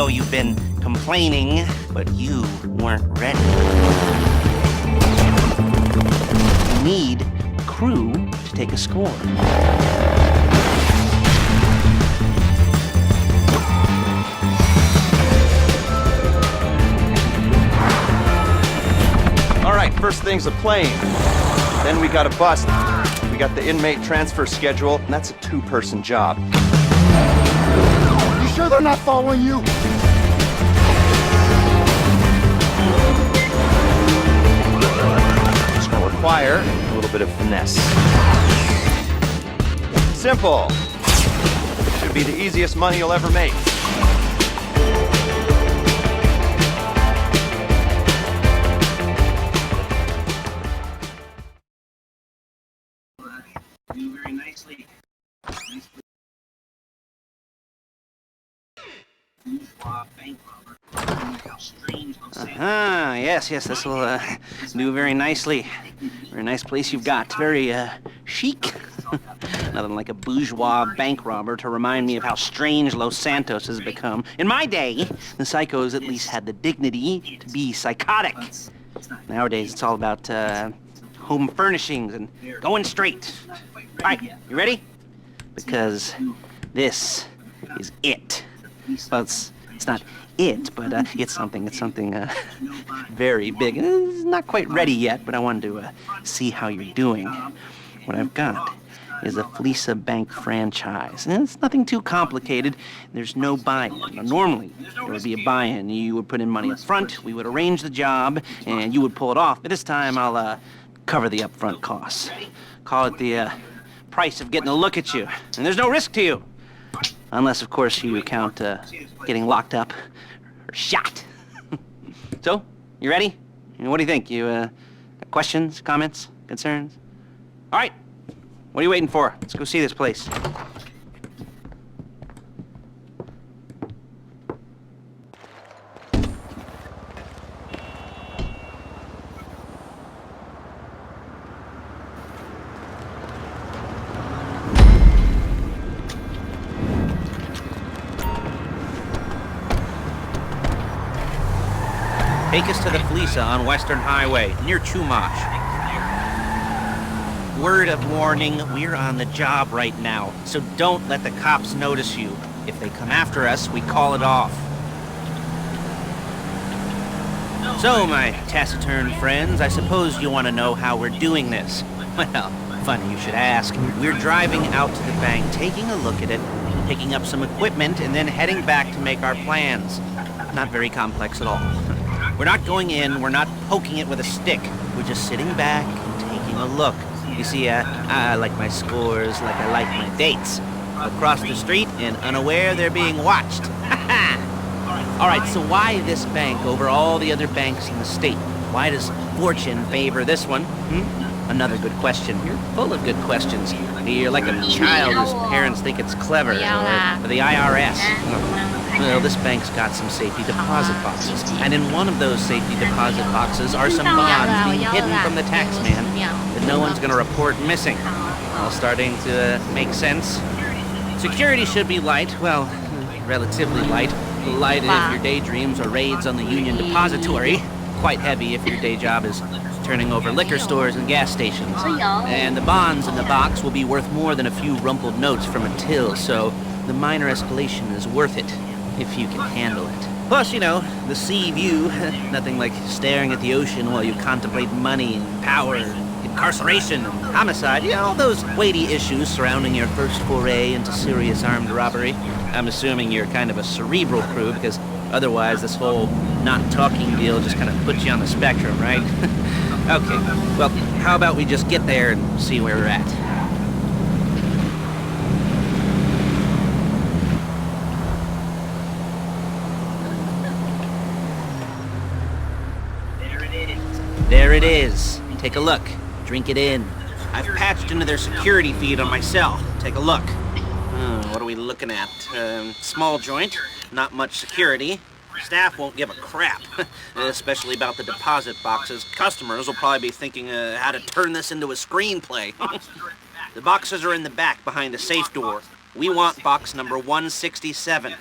know you've been complaining, but you weren't ready. You need crew to take a score. All right, first thing's a plane. Then we got a bus. We got the inmate transfer schedule, and that's a two-person job. You sure they're not following you? It's gonna require a little bit of finesse. Simple. Should be the easiest money you'll ever make. Very nicely. Yes, this will do very nicely. Very nice place you've got. Very chic. Nothing like a bourgeois bank robber to remind me of how strange Los Santos has become. In my day, the psychos at least had the dignity to be psychotic. Nowadays, it's all about home furnishings and going straight. All right, you ready? Because this is it. Well, it's not it, but it's something very big. It's not quite ready yet, but I wanted to see how you're doing. What I've got is a Fleeca Bank franchise. And it's nothing too complicated. There's no buy-in. Now, normally, there would be a buy-in. You would put in money up front, we would arrange the job, and you would pull it off. But this time, I'll cover the upfront costs. Call it the price of getting a look at you. And there's no risk to you. Unless, of course, you count getting locked up or shot. So, you ready? What do you think? You got questions, comments, concerns? All right. What are you waiting for? Let's go see this place. Take us to the Fleeca on Western Highway, near Chumash. Word of warning, we're on the job right now, so don't let the cops notice you. If they come after us, we call it off. So, my taciturn friends, I suppose you want to know how we're doing this. Well, funny you should ask. We're driving out to the bank, taking a look at it, picking up some equipment, and then heading back to make our plans. Not very complex at all. We're not going in, we're not poking it with a stick. We're just sitting back and taking a look. You see, I like my scores like I like my dates. Across the street and unaware they're being watched. All right, so why this bank over all the other banks in the state? Why does fortune favor this one? Another good question. You're full of good questions. You're like a child whose parents think it's clever. Or the IRS. Well, this bank's got some safety deposit boxes. And in one of those safety deposit boxes are some bonds being hidden from the tax man that no one's going to report missing. All starting to make sense. Security should be light. Well, relatively light. Light if your daydreams are raids on the Union Depository. Quite heavy if your day job is turning over liquor stores and gas stations. And the bonds in the box will be worth more than a few rumpled notes from a till, so the minor escalation is worth it, if you can handle it. Plus, you know, the sea view, nothing like staring at the ocean while you contemplate money and power, incarceration and homicide, you know, all those weighty issues surrounding your first foray into serious armed robbery. I'm assuming you're kind of a cerebral crew, because otherwise this whole not talking deal just kind of puts you on the spectrum, right? Okay, well, how about we just get there and see where we're at? There it is. Take a look. Drink it in. I've patched into their security feed on my cell. Take a look. What are we looking at? Small joint, not much security. Staff won't give a crap, especially about the deposit boxes. Customers will probably be thinking how to turn this into a screenplay. The boxes are in the back behind the safe door. We want box number 167.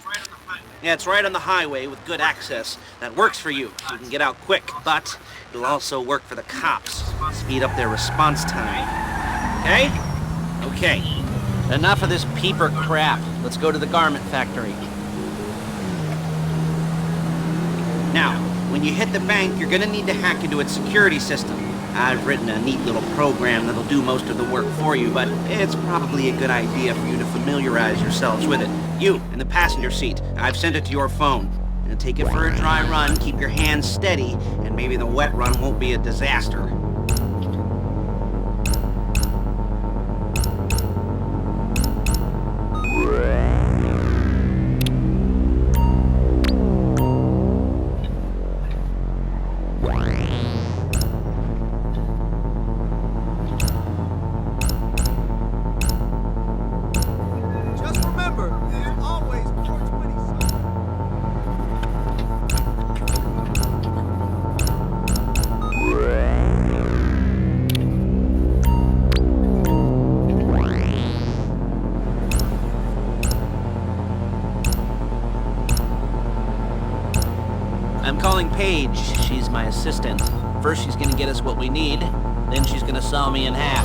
Yeah, it's right on the highway with good access. That works for you, so you can get out quick, but it'll also work for the cops. Speed up their response time. Okay? Okay. Enough of this peeper crap. Let's go to the garment factory. Now, when you hit the bank, you're gonna need to hack into its security system. I've written a neat little program that'll do most of the work for you, but it's probably a good idea for you to familiarize yourselves with it. You, in the passenger seat, I've sent it to your phone. And take it for a dry run, keep your hands steady, and maybe the wet run won't be a disaster. I'm calling Paige. She's my assistant. First she's gonna get us what we need, then she's gonna saw me in half.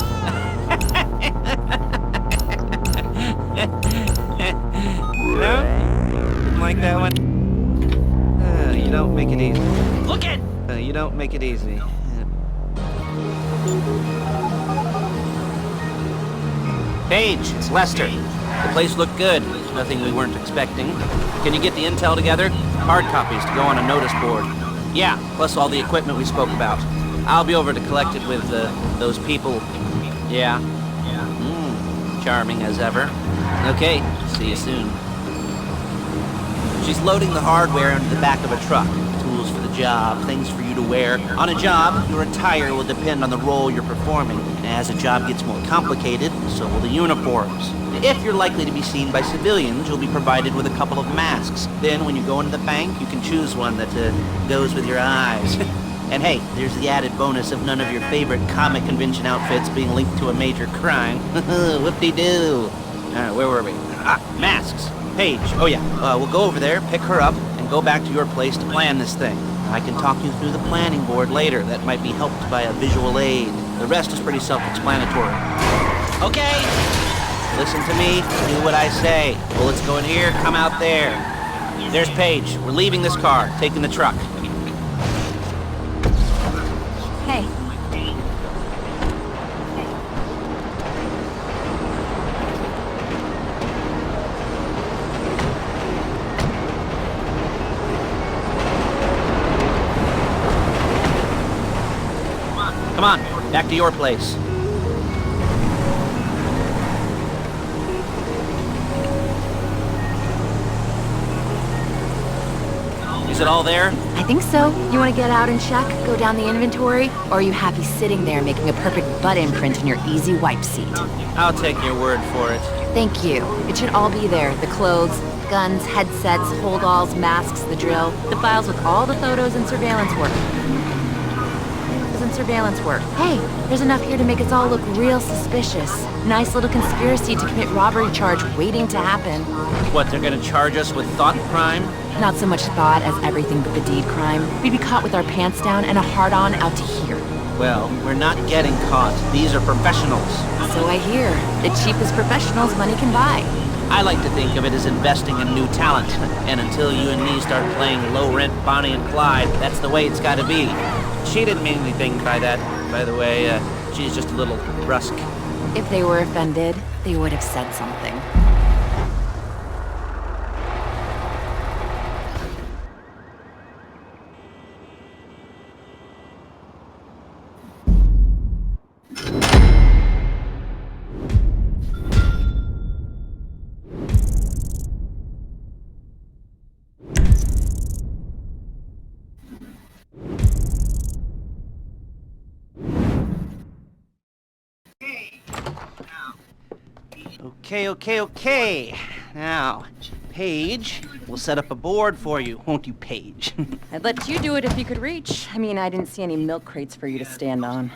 No? Didn't like that one? You don't make it easy. Look it! You don't make it easy. Paige, it's Lester. The place looked good. Nothing we weren't expecting. Can you get the intel together? Hard copies to go on a notice board. Yeah, plus all the equipment we spoke about. I'll be over to collect it with those people. Yeah. Charming as ever. Okay, see you soon. She's loading the hardware into the back of a truck. Tools for the job, things for you to wear. On a job, your attire will depend on the role you're performing. And as the job gets more complicated, so will the uniforms. If you're likely to be seen by civilians, you'll be provided with a couple of masks. Then, when you go into the bank, you can choose one that goes with your eyes. And hey, there's the added bonus of none of your favorite comic convention outfits being linked to a major crime. Whoop-de-doo. Alright, where were we? Masks. Paige. Oh yeah, we'll go over there, pick her up, and go back to your place to plan this thing. I can talk you through the planning board later. That might be helped by a visual aid. The rest is pretty self-explanatory. Okay! Listen to me, do what I say. Bullets go in here, come out there. There's Paige. We're leaving this car, taking the truck. Hey. Come on, back to your place. Is it all there? I think so. You want to get out and check? Go down the inventory? Or are you happy sitting there making a perfect butt imprint in your easy wipe seat? I'll take your word for it. Thank you. It should all be there. The clothes, guns, headsets, holdalls, masks, the drill. The files with all the photos and surveillance work. Hey, there's enough here to make us all look real suspicious. Nice little conspiracy to commit robbery charge waiting to happen. What, they're gonna charge us with thought crime? Not so much thought as everything but the deed crime. We'd be caught with our pants down and a hard-on out to here. Well, we're not getting caught. These are professionals. So I hear. The cheapest professionals money can buy. I like to think of it as investing in new talent. And until you and me start playing low-rent Bonnie and Clyde, that's the way it's gotta be. She didn't mean anything by that, by the way. She's just a little brusque. If they were offended, they would have said something. Okay. Now, Paige, we'll set up a board for you, won't you, Paige? I'd let you do it if you could reach. I mean, I didn't see any milk crates for you to stand on.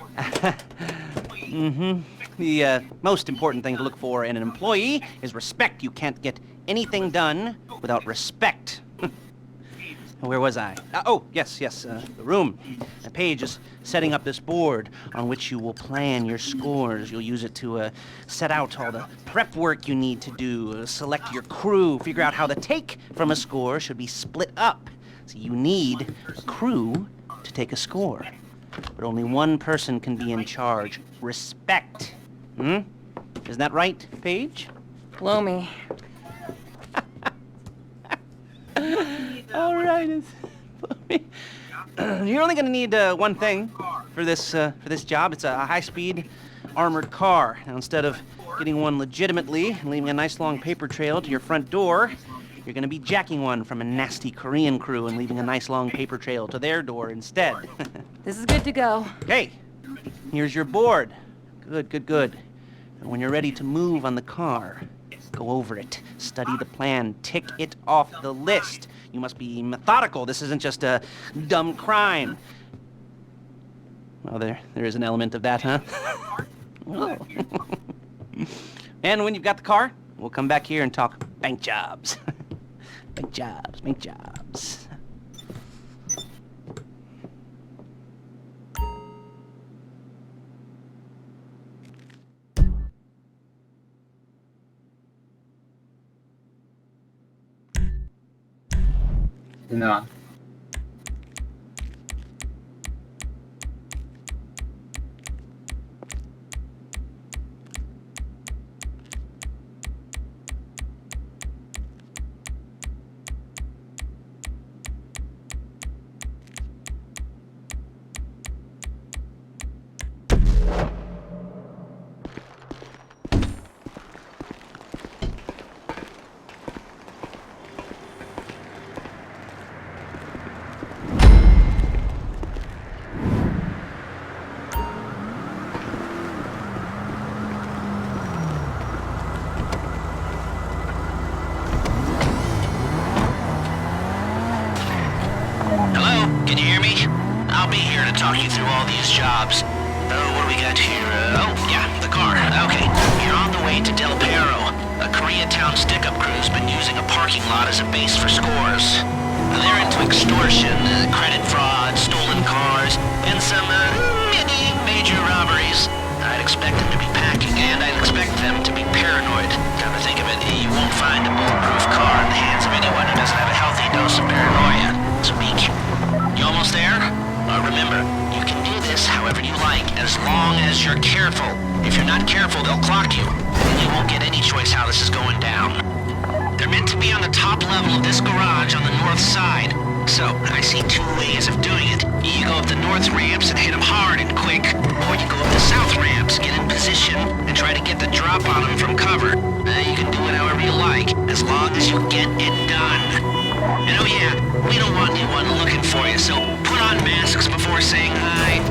The most important thing to look for in an employee is respect. You can't get anything done without respect. Where was I? Oh, yes, the room. Paige is setting up this board on which you will plan your scores. You'll use it to set out all the prep work you need to do, select your crew, figure out how the take from a score should be split up. So you need a crew to take a score. But only one person can be in charge. Respect. Isn't that right, Paige? Blow me. All right. You're only going to need one thing for this job. It's a high-speed armored car. Now, instead of getting one legitimately and leaving a nice long paper trail to your front door, you're going to be jacking one from a nasty Korean crew and leaving a nice long paper trail to their door instead. This is good to go. Okay, here's your board. Good. And when you're ready to move on the car, go over it, study the plan, tick it off the list. You must be methodical. This isn't just a dumb crime. Well, there is an element of that, huh? Oh. And when you've got the car, we'll come back here and talk bank jobs. Bank jobs. No. Can you hear me? I'll be here to talk you through all these jobs. What do we got here? The car. Okay, you're on the way to Del Perro. A Koreatown stick-up crew's been using a parking lot as a base for scores. They're into extortion, credit fraud, stolen cars, and some major robberies. I'd expect them to be packing, and I'd expect them to be paranoid. Come to think of it, you won't find a bulletproof car in the hands of anyone who doesn't have a healthy dose of paranoia. So be careful. You almost there? Remember, you can do this however you like, as long as you're careful. If you're not careful, they'll clock you, and you won't get any choice how this is going down. They're meant to be on the top level of this garage on the north side. So, I see two ways of doing it. You go up the north ramps and hit them hard and quick, or you go up the south ramps, get in position, and try to get the drop on them from cover. You can do it however you like, as long as you get it done. And oh yeah, we don't want anyone looking for you, so put on masks before saying hi.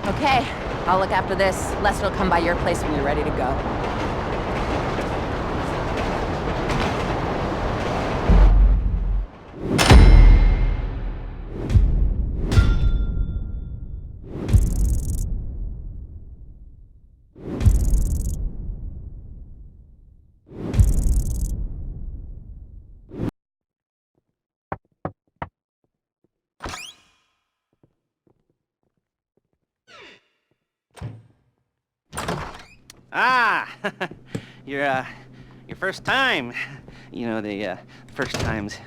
Okay, I'll look after this. Lester will come by your place when you're ready to go. Ah, your first time. You know, the first times,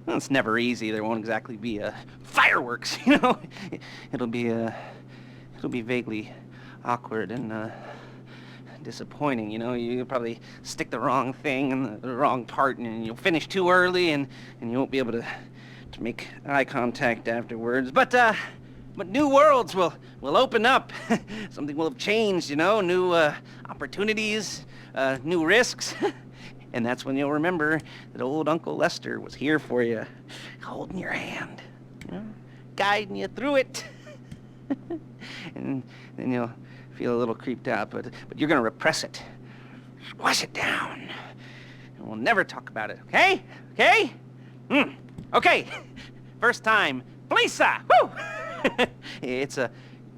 well, it's never easy. There won't exactly be fireworks, you know. It'll be vaguely awkward and disappointing, you know. You'll probably stick the wrong thing in the wrong part, and you'll finish too early, and you won't be able to make eye contact afterwards. But new worlds will open up. Something will have changed, you know, new opportunities, new risks. And that's when you'll remember that old Uncle Lester was here for you, holding your hand, you know, guiding you through it. And then you'll feel a little creeped out, but you're gonna repress it. Squash it down. And we'll never talk about it, okay? Okay? Okay. First time, Fleeca! Woo! It's a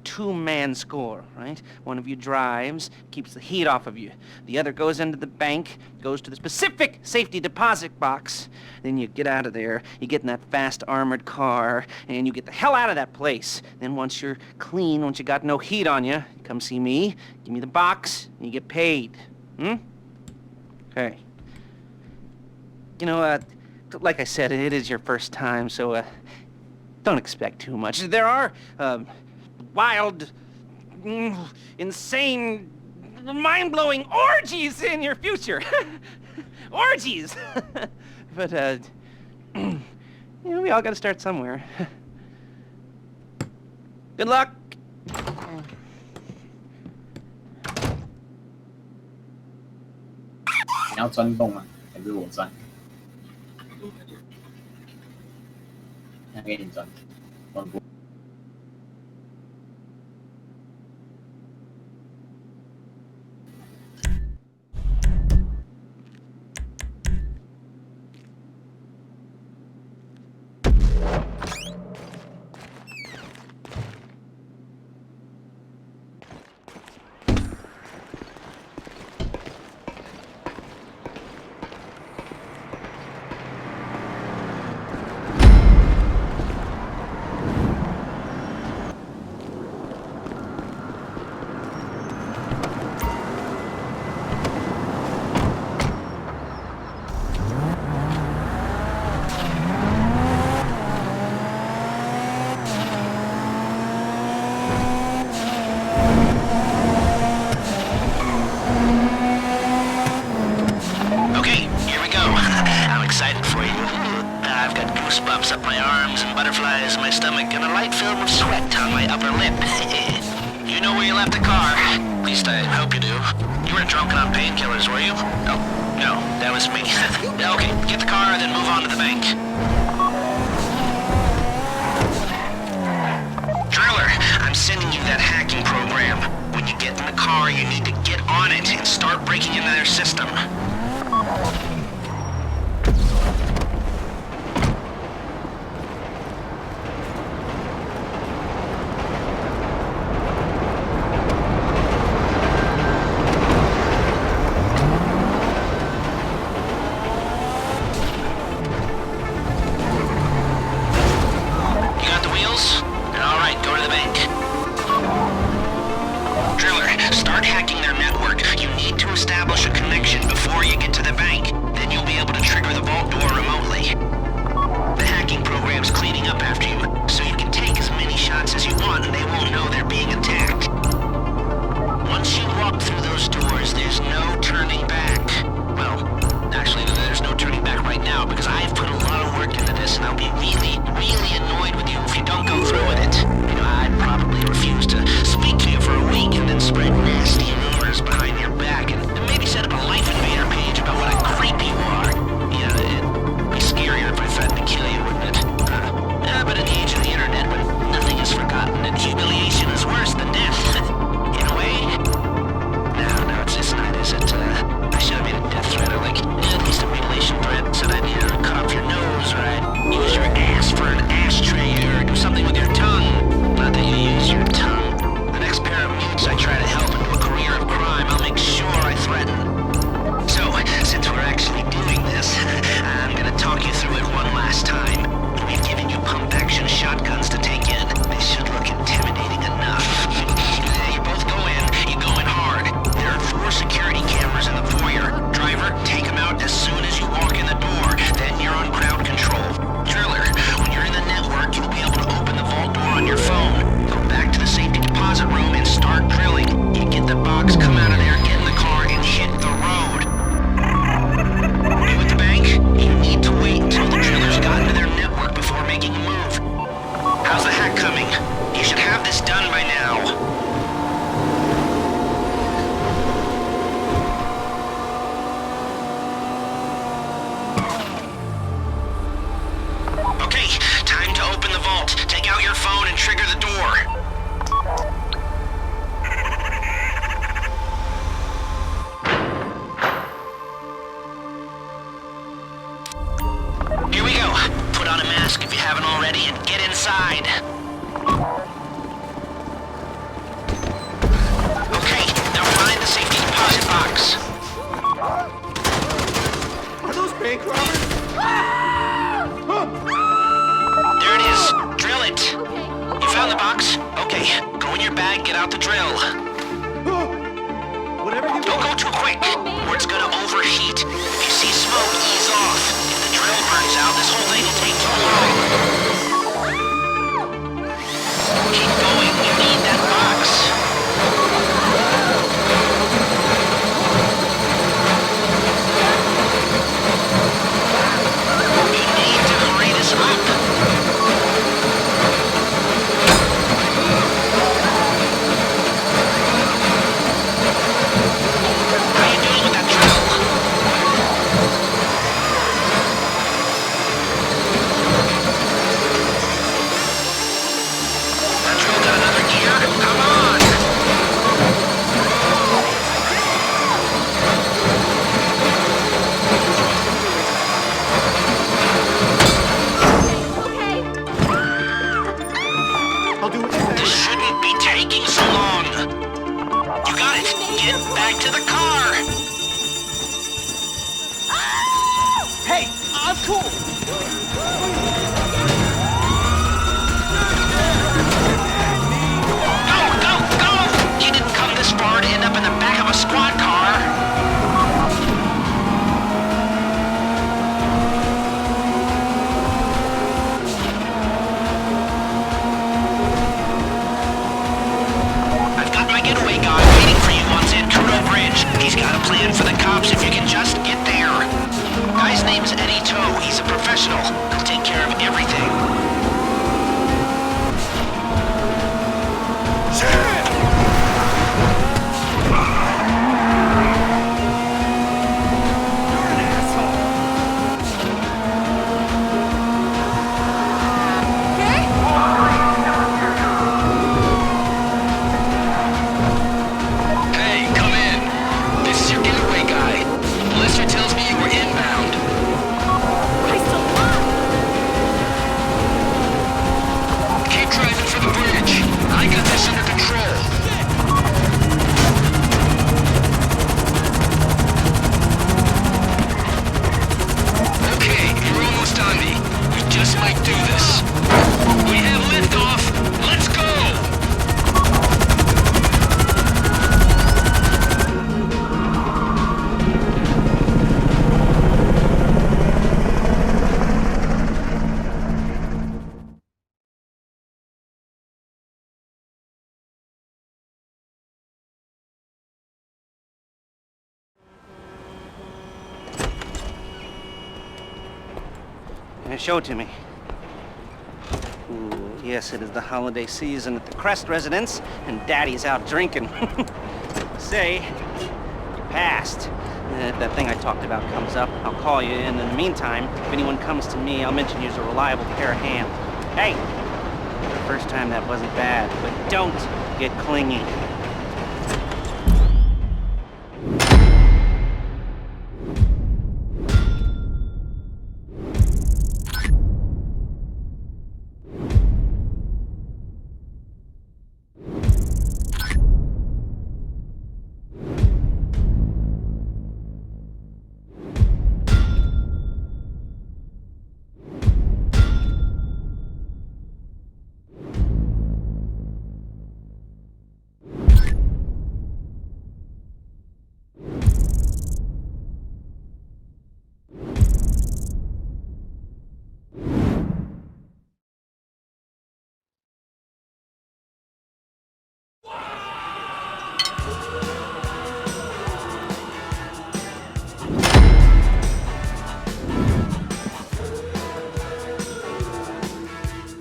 two-man score, right? One of you drives, keeps the heat off of you. The other goes into the bank, goes to the specific safety deposit box. Then you get out of there, you get in that fast armored car, and you get the hell out of that place. Then once you're clean, once you got no heat on you, come see me, give me the box, and you get paid. Okay. You know, like I said, it is your first time, so, don't expect too much. There are, wild, insane, mind-blowing orgies in your future. Orgies! But, you know, we all gotta start somewhere. Good luck! 你要钻洞吗？还是我钻？那给你钻，钻不。Goosebumps up my arms and butterflies in my stomach and a light film of sweat on my upper lip. You know where you left the car. At least I hope you do. You weren't drunk on painkillers, were you? Oh, no, that was me. Okay, get the car, then move on to the bank. Driller, I'm sending you that hacking program. When you get in the car, you need to get on it and start breaking into their system. Driller, start hacking their network. You need to establish a connection before you get to the bank. on the box? Okay, go in your bag, get out the drill. Whatever you Don't go too quick, or it's gonna overheat. If you see smoke, ease off. If the drill burns out, this whole thing will take too long. Keep going, you need that box. You need to hurry this up. How you doing with that drill? That drill got another gear? Come on! I'll do what you say. This shouldn't be taking so long. You got it. Get back to the car. Hey, I'm cool. Go, go, go! You didn't come this far to end up in the back of a squad car. I've got my getaway guy waiting for you on Zancudo Bridge. He's got a plan for the cops if you can just get there. Guy's name's Eddie Toe. He's a professional. He'll take care of everything. Hey, come in. This is your getaway guy. Lester tells me you were inbound. Keep driving for the bridge. I got this under control. Okay, you're almost on me. We just might do this. We have liftoff. Let's go! Show it to me. Ooh, yes, it is the holiday season at the Crest residence, and Daddy's out drinking. Say, you passed. If that thing I talked about comes up, I'll call you, and in the meantime, if anyone comes to me, I'll mention you as a reliable pair of hands. Hey! The first time that wasn't bad, but don't get clingy.